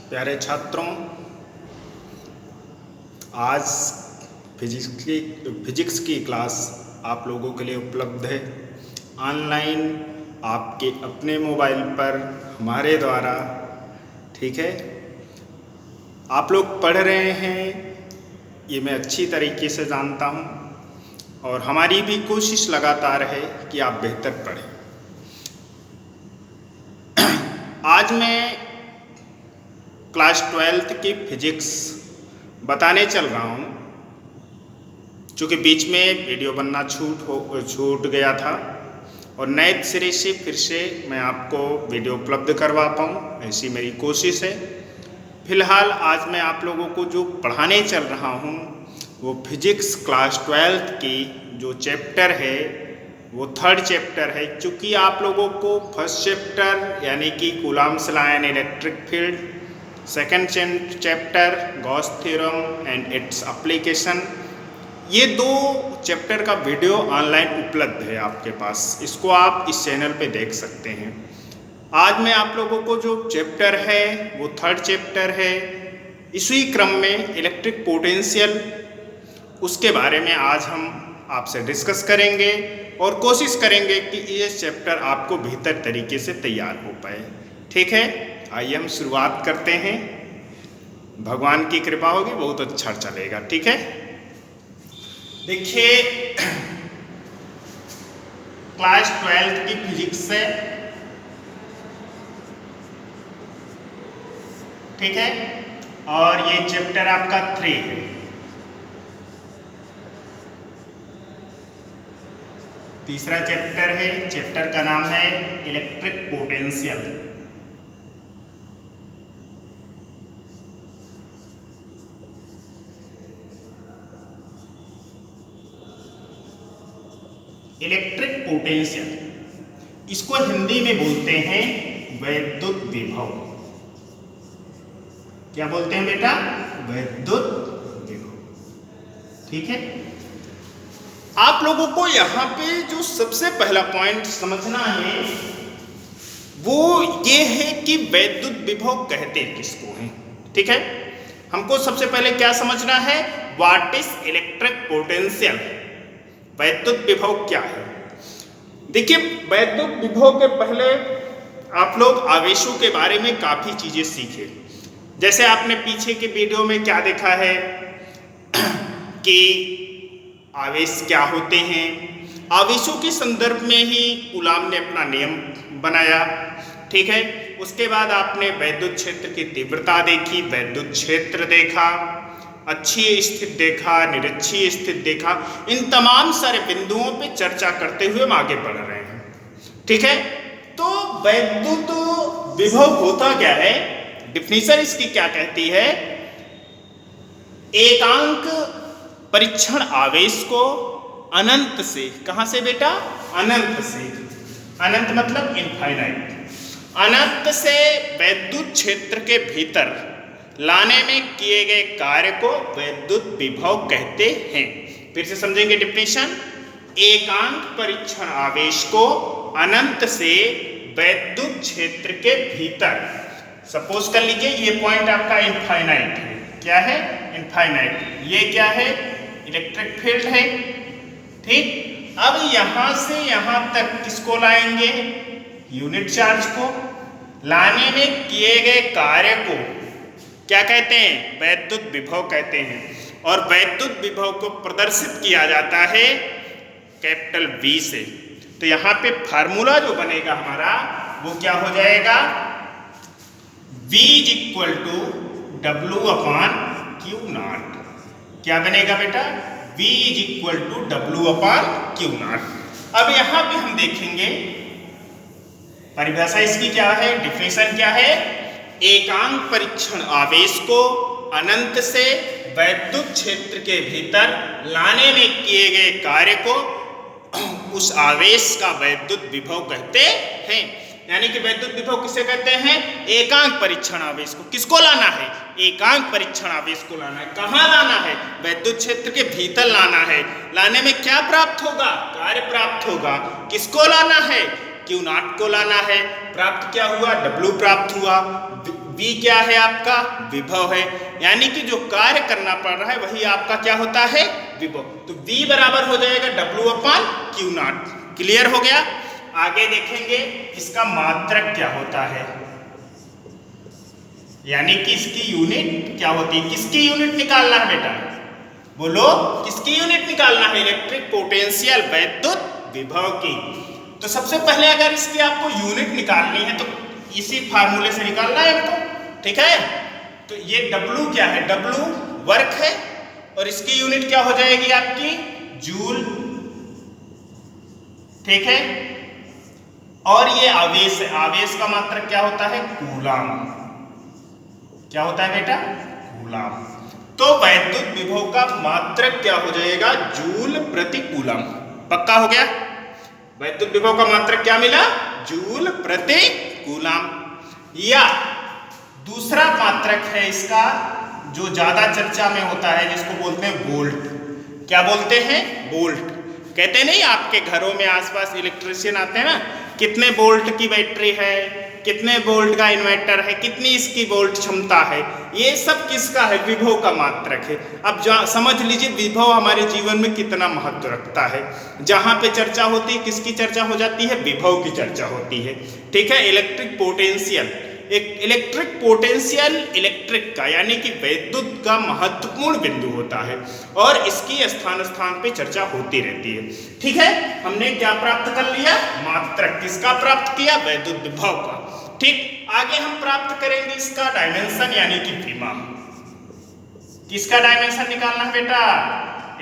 प्यारे छात्रों, आज फिजिक्स की क्लास आप लोगों के लिए उपलब्ध है ऑनलाइन आपके अपने मोबाइल पर हमारे द्वारा। ठीक है, आप लोग पढ़ रहे हैं, ये मैं अच्छी तरीके से जानता हूँ और हमारी भी कोशिश लगातार है कि आप बेहतर पढ़ें। आज मैं क्लास 12th की फिजिक्स बताने चल रहा हूँ। चूँकि बीच में वीडियो बनना छूट गया था और नए सिरे से फिर से मैं आपको वीडियो उपलब्ध करवा पाऊँ, ऐसी मेरी कोशिश है। फिलहाल आज मैं आप लोगों को जो पढ़ाने चल रहा हूँ वो फिजिक्स क्लास 12th की जो चैप्टर है वो 3rd चैप्टर है। चूँकि आप लोगों को फर्स्ट चैप्टर यानी कि Coulomb's law and electric field, second chapter Gauss theorem and its application, ये 2 चैप्टर का वीडियो ऑनलाइन उपलब्ध है आपके पास। इसको आप इस चैनल पे देख सकते हैं। आज मैं आप लोगों को जो चैप्टर है वो 3rd चैप्टर है। इसी क्रम में इलेक्ट्रिक पोटेंशियल, उसके बारे में आज हम आपसे डिस्कस करेंगे और कोशिश करेंगे कि ये चैप्टर आपको बेहतर तरीके से तैयार हो पाए। ठीक है, आइए हम शुरुआत करते हैं। भगवान की कृपा होगी, बहुत अच्छा चलेगा। ठीक है, देखिए क्लास 12th की फिजिक्स से, ठीक है, और ये चैप्टर आपका 3 है। तीसरा चैप्टर है, चैप्टर का नाम है इलेक्ट्रिक पोटेंशियल। इलेक्ट्रिक पोटेंशियल, इसको हिंदी में बोलते हैं वैद्युत विभव। क्या बोलते हैं बेटा? वैद्युत विभव। ठीक है, आप लोगों को यहाँ पे जो सबसे पहला पॉइंट समझना है वो ये है कि वैद्युत विभव कहते किसको हैं। ठीक है, हमको सबसे पहले क्या समझना है, व्हाट इज इलेक्ट्रिक पोटेंशियल, वैद्युत विभव क्या है। देखिए, वैद्युत विभव के पहले आप लोग आवेशों के बारे में काफ़ी चीज़ें सीखे। जैसे आपने पीछे के वीडियो में क्या देखा है कि आवेश क्या होते हैं। आवेशों के संदर्भ में ही कूलॉम ने अपना नियम बनाया। ठीक है, उसके बाद आपने वैद्युत क्षेत्र की तीव्रता देखी, वैद्युत क्षेत्र देखा, अक्षीय स्थिति देखा, निरक्षीय स्थिति देखा। इन तमाम सारे बिंदुओं पे चर्चा करते हुए हम आगे बढ़ रहे हैं। ठीक है, तो वैद्युत विभव होता क्या है, डिफिनीशन इसकी क्या कहती है, एकांक परीक्षण आवेश को अनंत से, कहां से बेटा? अनंत से, अनंत मतलब इनफाइनाइट, अनंत से वैद्युत क्षेत्र के भीतर लाने में किए गए कार्य को वैद्युत विभव कहते हैं। फिर से समझेंगे डिफिनीशन, एकांक परीक्षण आवेश को अनंत से वैद्युत क्षेत्र के भीतर, सपोज कर लीजिए ये पॉइंट आपका इनफाइनाइट है। क्या है? इनफाइनाइट। ये क्या है? इलेक्ट्रिक फील्ड है। ठीक, अब यहां से यहां तक किसको लाएंगे? यूनिट चार्ज को। लाने में किए गए कार्य को क्या कहते हैं? वैद्युत विभव कहते हैं। और वैद्युत विभव को प्रदर्शित किया जाता है कैपिटल V से। तो यहां पे फार्मूला जो बनेगा हमारा वो क्या हो जाएगा? V = W/Q0। क्या बनेगा बेटा? V = W/Q0। अब यहां पे हम देखेंगे परिभाषा इसकी क्या है, डिफिनेशन क्या है, एकांक परीक्षण आवेश को अनंत से वैद्युत क्षेत्र के भीतर लाने में किए गए कार्य को उस आवेश का वैद्युत विभव कहते हैं। यानी कि वैद्युत विभव किसे कहते हैं? एकांक परीक्षण आवेश को। किसको लाना है? एकांक परीक्षण आवेश को लाना है। कहाँ लाना है? वैद्युत क्षेत्र के भीतर लाना है। लाने में क्या प्राप्त होगा? कार्य प्राप्त होगा। किसको लाना है? Q0 को लाना है। प्राप्त क्या हुआ? W प्राप्त हुआ। V क्या है आपका विभव है, यानी कि जो कार्य करना पड़ रहा है वही आपका क्या होता है विभव। तो V बराबर हो जाएगा W/Q0। क्लियर हो गया। आगे देखेंगे इसका मात्रक क्या होता है, यानी कि इसकी यूनिट क्या होती है। किसकी यूनिट निकालना है बेटा, बोलो किसकी यूनिट निकालना है, इलेक्ट्रिक पोटेंशियल वैद्युत विभव की। तो सबसे पहले अगर इसकी आपको यूनिट निकालनी है तो इसी फार्मूले से निकालना है हमको, ठीक है। तो ये W क्या है, W वर्क है और इसकी यूनिट क्या हो जाएगी आपकी जूल, ठीक है। और ये आवेश है, आवेश का मात्रक क्या होता है कूलाम। क्या होता है बेटा कूलाम। तो वैद्युत विभव का मात्रक क्या हो जाएगा जूल प्रति कूलम। पक्का हो गया। वैद्युत विभव का मात्रक क्या मिला जूल प्रति कूलम। या दूसरा मात्रक है इसका जो ज्यादा चर्चा में होता है जिसको बोलते हैं वोल्ट। क्या बोलते हैं वोल्ट। कहते नहीं आपके घरों में आसपास इलेक्ट्रिशियन आते हैं ना, कितने वोल्ट की बैटरी है, कितने वोल्ट का इन्वर्टर है, कितनी इसकी वोल्ट क्षमता है, ये सब किसका है विभव का मात्रक है। अब समझ लीजिए विभव हमारे जीवन में कितना महत्व रखता है। जहां पे चर्चा होती है किसकी चर्चा हो जाती है विभव की चर्चा होती है, ठीक है। इलेक्ट्रिक पोटेंशियल, एक इलेक्ट्रिक पोटेंशियल इलेक्ट्रिक का यानी कि वैद्युत का महत्वपूर्ण बिंदु होता है और इसकी स्थान स्थान पे चर्चा होती रहती है, ठीक है। हमने क्या प्राप्त कर लिया मात्रक, किसका प्राप्त किया वैद्युत विभव का, ठीक। आगे हम प्राप्त करेंगे इसका डायमेंशन यानी कि विमा। किसका डायमेंशन निकालना है बेटा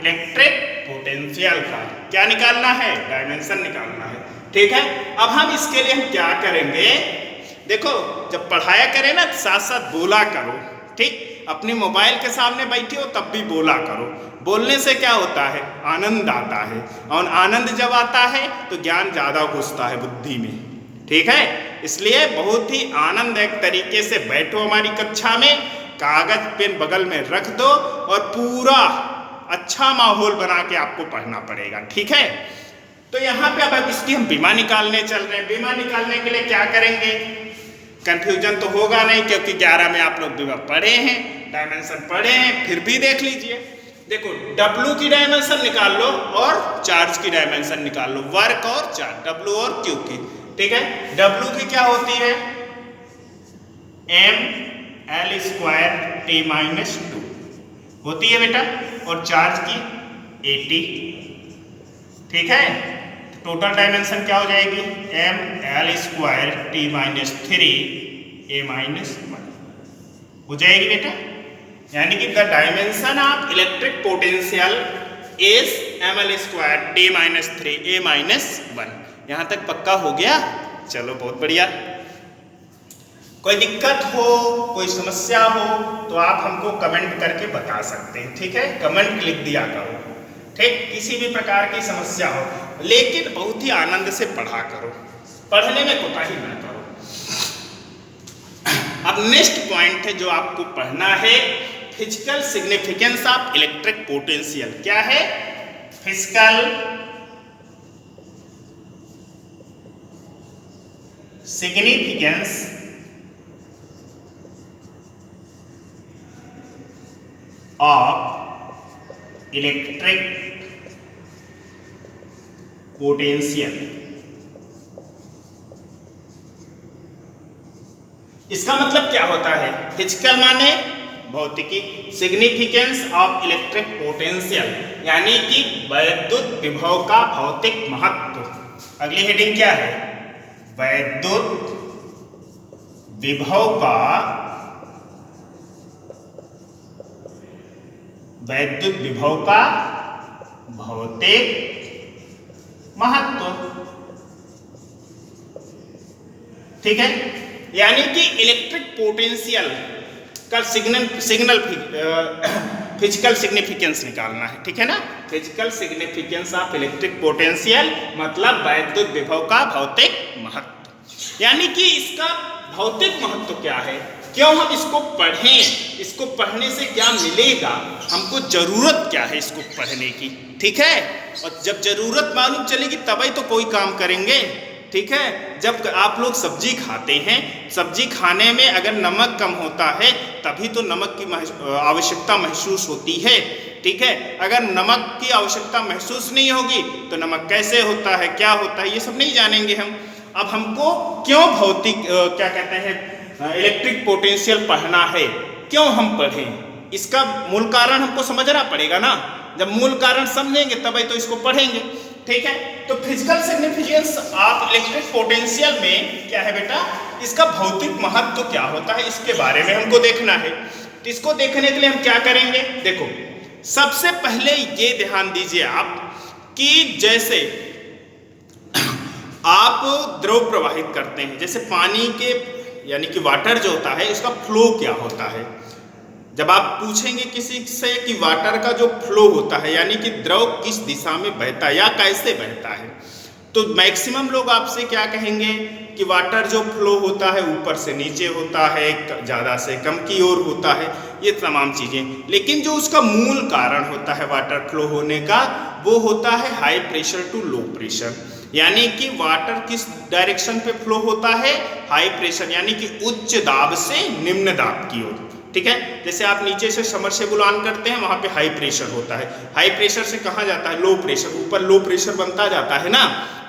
इलेक्ट्रिक पोटेंशियल का। क्या निकालना है डायमेंशन निकालना है, ठीक है। अब हम इसके लिए हम क्या करेंगे, देखो जब पढ़ाया करें ना साथ साथ बोला करो, ठीक। अपने मोबाइल के सामने बैठे हो तब भी बोला करो। बोलने से क्या होता है आनंद आता है और आनंद जब आता है तो ज्ञान ज्यादा घुसता है बुद्धि में, ठीक है। इसलिए बहुत ही आनंददायक तरीके से बैठो हमारी कक्षा में, कागज पेन बगल में रख दो और पूरा अच्छा माहौल बना के आपको पढ़ना पड़ेगा, ठीक है। तो यहाँ पे अब इसकी हम बीमा निकालने चल रहे हैं। बीमा निकालने के लिए क्या करेंगे, कंफ्यूजन तो होगा नहीं क्योंकि 11 में आप लोग बीमा पढ़े हैं, डायमेंशन पढ़े हैं, फिर भी देख लीजिए। देखो W की डायमेंशन निकाल लो और चार्ज की डायमेंशन निकाल लो, वर्क और चार्ज W और Q की, ठीक है। W की क्या होती है mL²T-2 होती है बेटा, और चार्ज की 80, ठीक है। टोटल डायमेंशन क्या हो जाएगी mL²T-3A-1 हो जाएगी बेटा। यानी कि the dimension of electric potential is mL²T-3A-1। यहां तक पक्का हो गया, चलो बहुत बढ़िया। कोई दिक्कत हो कोई समस्या हो तो आप हमको कमेंट करके बता सकते हैं, ठीक है। कमेंट लिख दिया करो, ठीक। किसी भी प्रकार की समस्या हो लेकिन बहुत ही आनंद से पढ़ा करो, पढ़ने में कोताही ना करो। अब नेक्स्ट पॉइंट है जो आपको पढ़ना है physical significance of electric potential. क्या है physical significance of electric potential. इसका मतलब क्या होता है, फिजिकल माने भौतिकी, सिग्निफिकेंस ऑफ इलेक्ट्रिक पोटेंशियल यानी कि वैद्युत विभव का भौतिक महत्व। अगली हेडिंग क्या है वैद्युत विभव का भौतिक महत्व, ठीक है। यानी कि इलेक्ट्रिक पोटेंशियल का सिग्नल फिजिकल सिग्निफिकेंस निकालना है, ठीक है ना। Physical significance of electric potential मतलब वैद्युत विभव का भौतिक महत्व। यानी कि इसका भौतिक महत्व क्या है, क्यों हम इसको पढ़ें, इसको पढ़ने से क्या मिलेगा, हमको जरूरत क्या है इसको पढ़ने की, ठीक है। और जब जरूरत मालूम चलेगी तभी तो कोई काम करेंगे, ठीक है। जब आप लोग सब्जी खाते हैं, सब्जी खाने में अगर नमक कम होता है तभी तो नमक की आवश्यकता महसूस होती है, ठीक है। अगर नमक की आवश्यकता महसूस नहीं होगी तो नमक कैसे होता है, क्या होता है, ये सब नहीं जानेंगे हम। अब हमको क्यों भौतिक क्या कहते हैं इलेक्ट्रिक पोटेंशियल पढ़ना है, क्यों हम पढ़ें, इसका मूल कारण हमको समझना पड़ेगा ना। जब मूल कारण समझेंगे तभी तो इसको पढ़ेंगे, ठीक है। तो physical significance of electric potential में क्या है बेटा, इसका भौतिक महत्व क्या होता है, इसके बारे में हमको देखना है। तो इसको देखने के लिए हम क्या करेंगे, देखो सबसे पहले ये ध्यान दीजिए आप कि जैसे आप द्रव प्रवाहित करते हैं, जैसे पानी के यानी कि वाटर जो होता है उसका फ्लो क्या होता है। जब आप पूछेंगे किसी से कि वाटर का जो फ्लो होता है यानी कि द्रव किस दिशा में बहता है या कैसे बहता है, तो मैक्सिमम लोग आपसे क्या कहेंगे कि वाटर जो फ्लो होता है ऊपर से नीचे होता है, ज़्यादा से कम की ओर होता है, ये तमाम चीज़ें। लेकिन जो उसका मूल कारण होता है वाटर फ्लो होने का, वो होता है high pressure to low pressure, यानी कि वाटर किस डायरेक्शन पे फ्लो होता है, हाई प्रेशर यानी कि उच्च दाब से निम्न दाब की ओर, ठीक है। जैसे आप नीचे से सबमर्सिबल ऑन करते हैं, वहां पे हाई प्रेशर होता है, हाई प्रेशर से कहाँ जाता है, लो प्रेशर, ऊपर लो प्रेशर बनता जाता है ना,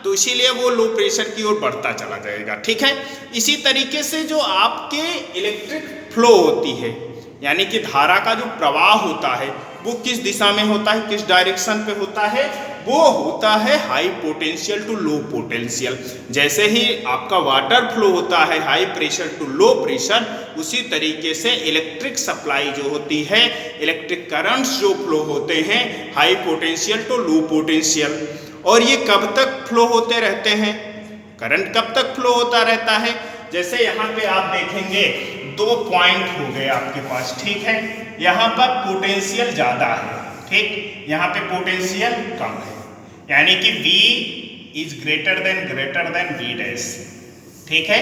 तो इसीलिए वो लो प्रेशर की ओर बढ़ता चला जाएगा, ठीक है। इसी तरीके से जो आपके इलेक्ट्रिक फ्लो होती है यानी कि धारा का जो प्रवाह होता है वो किस दिशा में होता है, किस डायरेक्शन पे होता है, वो होता है high potential to low potential. जैसे ही आपका वाटर फ्लो होता है high pressure to low pressure, उसी तरीके से इलेक्ट्रिक सप्लाई जो होती है, इलेक्ट्रिक करंट्स जो फ्लो होते हैं high potential to low potential. और ये कब तक फ्लो होते रहते हैं, करंट कब तक फ्लो होता रहता है, जैसे यहाँ पे आप देखेंगे 2 पॉइंट हो गए आपके पास, ठीक है। यहाँ पर पोटेंशियल ज़्यादा है, ठीक, यहाँ पे पोटेंशियल कम है, यानी कि V is greater than V dash, ठीक है।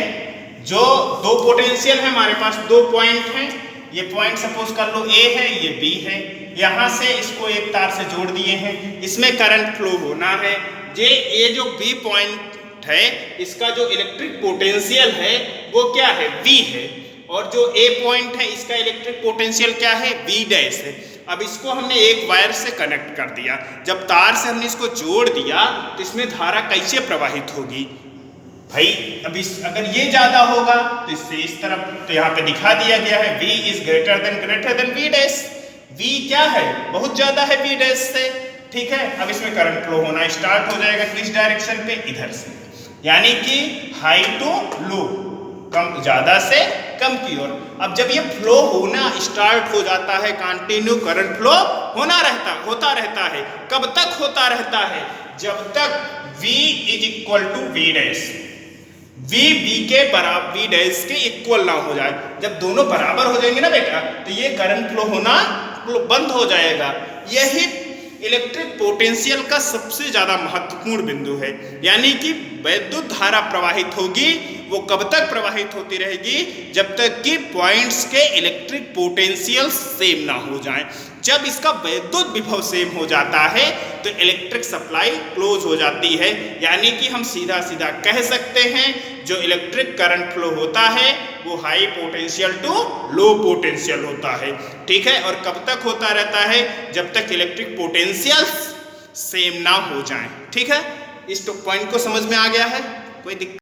जो 2 पोटेंशियल है हमारे पास, 2 पॉइंट हैं, ये पॉइंट सपोज कर लो A है, ये B है, यहाँ से इसको एक तार से जोड़ दिए हैं, इसमें करंट फ्लो होना है। ये जो B पॉइंट है इसका जो इलेक्ट्रिक पोटेंशियल है वो क्या है, V है, और जो A पॉइंट है इसका इलेक्ट्रिक पोटेंशियल क्या है, V डैश है। अब इसको हमने एक वायर से कनेक्ट कर दिया, जब तार से हमने इसको जोड़ दिया तो इसमें धारा कैसे प्रवाहित होगी भाई, अब अगर ये ज्यादा होगा तो इससे इस तरफ, तो यहाँ पे दिखा दिया गया है V is greater than V dash, V क्या है, बहुत ज्यादा है V डैश से, ठीक है। अब इसमें करंट फ्लो होना स्टार्ट हो जाएगा, किस डायरेक्शन पे, इधर से, यानी कि हाई टू लो, कम ज्यादा से कम की ओर। अब जब ये फ्लो होना स्टार्ट हो जाता है, कंटिन्यू करंट फ्लो होता रहता है, कब तक होता रहता है, जब तक V is equal to V dash, V के बराबर V डैश के इक्वल ना हो जाए। जब दोनों बराबर हो जाएंगे ना बेटा, तो ये करंट फ्लो होना बंद हो जाएगा। यही इलेक्ट्रिक पोटेंशियल का सबसे ज्यादा महत्वपूर्ण बिंदु है, यानी कि वैद्युत धारा प्रवाहित होगी, वो कब तक प्रवाहित होती रहेगी, जब तक कि पॉइंट्स के इलेक्ट्रिक पोटेंशियल सेम ना हो जाएं। जब इसका वैद्युत विभव सेम हो जाता है तो इलेक्ट्रिक सप्लाई क्लोज हो जाती है, यानी कि हम सीधा सीधा कह सकते हैं जो इलेक्ट्रिक करंट फ्लो होता है वो high potential to low potential होता है, ठीक है। और कब तक होता रहता है, जब तक इलेक्ट्रिक पोटेंशियल सेम ना हो जाए, ठीक है। इस पॉइंट को समझ में आ गया है, कोई दिक्कत